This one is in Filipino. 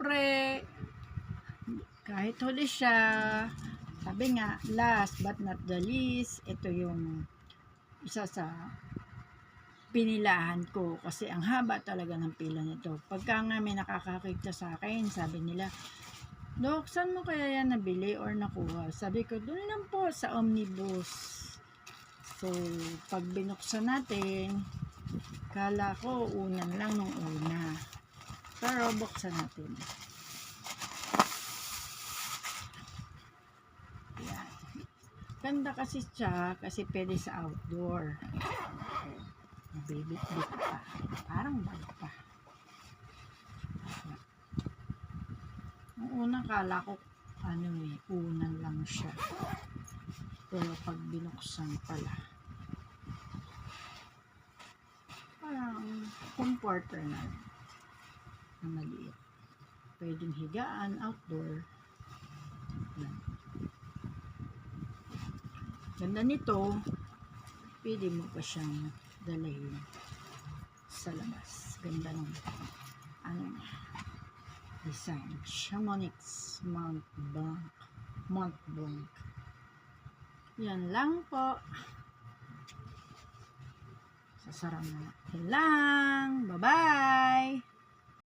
syempre, kahit huli siya, sabi nga, last but not the least, ito yung isa sa pinilahan ko kasi ang haba talaga ng pila nito. Pagka nga may nakakakita sa akin, sabi nila, Dok, saan mo kaya yan nabili or nakuha? Sabi ko, doon lang po sa Omnibus. So, pag binuksan natin, kala ko unan lang nung una. Pero buksan natin. Yan. Ganda kasi siya kasi pwede sa outdoor. Bibit-bit pa. Parang bag pa. Ang una kala ko unan lang siya. Pero pag binuksan pala, parang comforter na maliit. Pwedeng higaan outdoor. Yan. Ganda nito, pwede mo pa siyang dalhin sa labas. Ganda ng design. Chamonix Mont Blanc. Yan lang po. Sasara na. Yan lang. Bye-bye!